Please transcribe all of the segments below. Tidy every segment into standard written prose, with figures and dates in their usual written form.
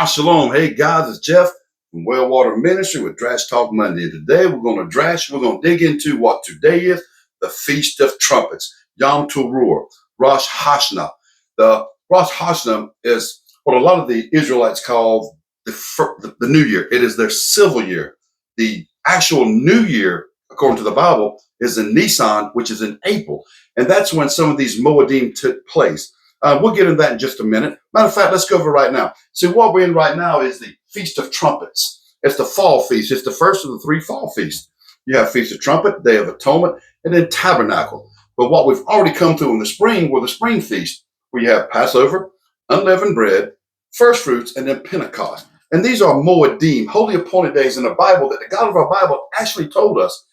Shalom. Hey guys, it's Jeff from Well Water Ministry with Drash Talk Monday. Today we're going to dig into what today is, the Feast of Trumpets, Yom Teruah, Rosh Hashanah. The Rosh Hashanah is what a lot of the Israelites call the New Year. It is their civil year. The actual New Year, according to the Bible, is in Nisan, which is in April. And that's when some of these Moedim took place. We'll get into that in just a minute. Matter of fact, let's go over right now. See, what we're in right now is the Feast of Trumpets. It's the fall feast. It's the first of the three fall feasts. You have Feast of Trumpet, Day of Atonement, and then Tabernacle. But what we've already come through in the spring were the spring feast, where you have Passover, unleavened bread, first fruits, and then Pentecost. And these are Moedim, holy appointed days in the Bible that the God of our Bible actually told us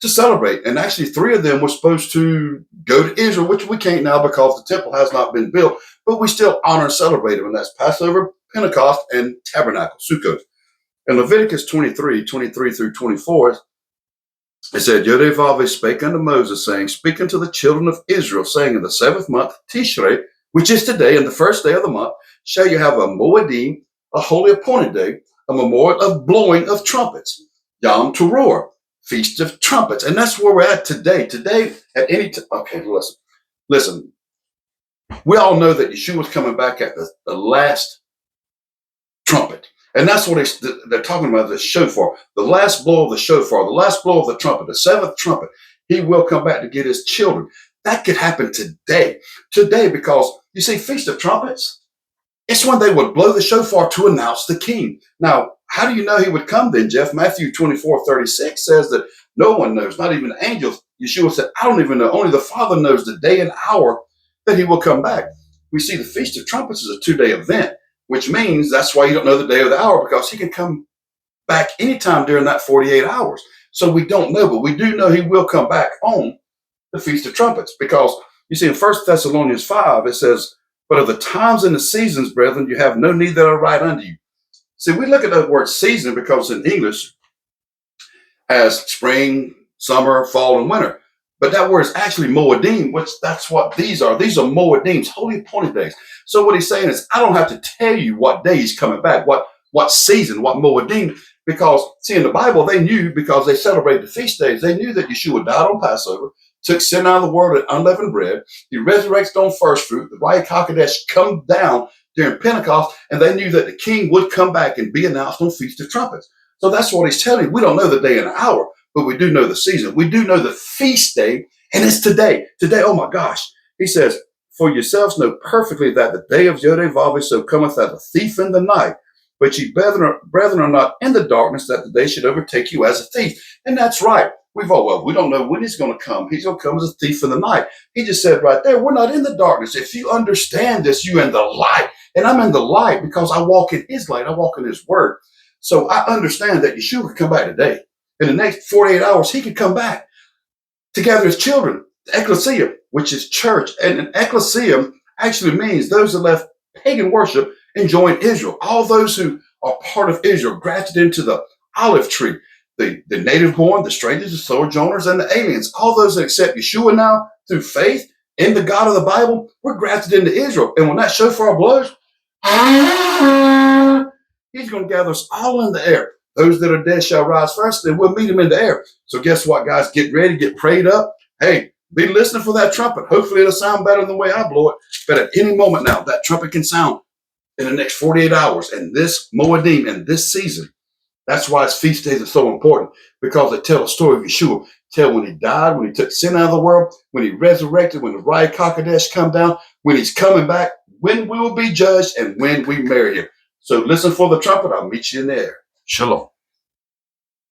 to celebrate. And actually 3 of them were supposed to go to Israel, which we can't now because the temple has not been built, but we still honor and celebrate them. And that's Passover, Pentecost, and Tabernacle, Sukkot. In Leviticus 23 through 24, it said, YHVH spake unto Moses, saying, Speak unto the children of Israel, saying, In the 7th month, Tishrei, which is today, and the first day of the month, shall you have a Moedim, a holy appointed day, a memorial of blowing of trumpets, Yom Teruah, Feast of Trumpets. And that's where we're at today. Today, at any time. Okay, listen. We all know that Yeshua's coming back at the last trumpet. And that's what they're talking about, the shofar. The last blow of the shofar, the last blow of the trumpet, the 7th trumpet. He will come back to get his children. That could happen today. Today, because, you see, Feast of Trumpets, it's when they would blow the shofar to announce the king. Now, how do you know he would come then, Jeff? Matthew 24:36 says that no one knows, not even the angels. Yeshua said, I don't even know. Only the Father knows the day and hour that he will come back. We see the Feast of Trumpets is a 2-day event, which means that's why you don't know the day or the hour, because he can come back anytime during that 48 hours. So we don't know, but we do know he will come back on the Feast of Trumpets, because you see in 1 Thessalonians 5, it says, But of the times and the seasons, brethren, you have no need that I write unto you. See, we look at that word season because in English as spring, summer, fall, and winter. But that word is actually Moedim, which that's what these are. These are Moedims, holy appointed days. So what he's saying is, I don't have to tell you what day he's coming back, what season, what Moedim, because, see, in the Bible, they knew, because they celebrated the feast days, they knew that Yeshua died on Passover, took sin out of the world with unleavened bread. He resurrected on first fruit. The YHVH come down during Pentecost, and they knew that the king would come back and be announced on Feast of Trumpets. So that's what he's telling you. We don't know the day and the hour, but we do know the season. We do know the feast day, and it's today. Today, oh my gosh. He says, For yourselves know perfectly that the day of YHVH so cometh as a thief in the night. But ye brethren are not in the darkness, that the day should overtake you as a thief. And that's right. We don't know when he's going to come. He's going to come as a thief in the night. He just said right there, we're not in the darkness. If you understand this, you're in the light. And I'm in the light because I walk in his light. I walk in his word. So I understand that Yeshua could come back today. In the next 48 hours, he could come back to gather his children, the ecclesia, which is church. And an ecclesia actually means those that left pagan worship and joined Israel. All those who are part of Israel, grafted into the olive tree. The native born, the strangers, the sojourners, and the aliens, all those that accept Yeshua now through faith in the God of the Bible, we're grafted into Israel. And when that shofar blows, he's going to gather us all in the air. Those that are dead shall rise first, and we'll meet him in the air. So guess what, guys? Get ready, get prayed up. Hey, be listening for that trumpet. Hopefully it'll sound better than the way I blow it. But at any moment now, that trumpet can sound in the next 48 hours. And this Moedim, and this season, that's why his feast days are so important, because they tell a story of Yeshua. Tell when he died, when he took sin out of the world, when he resurrected, when the YHVH come down, when he's coming back, when we will be judged, and when we marry him. So listen for the trumpet. I'll meet you in the air. Shalom.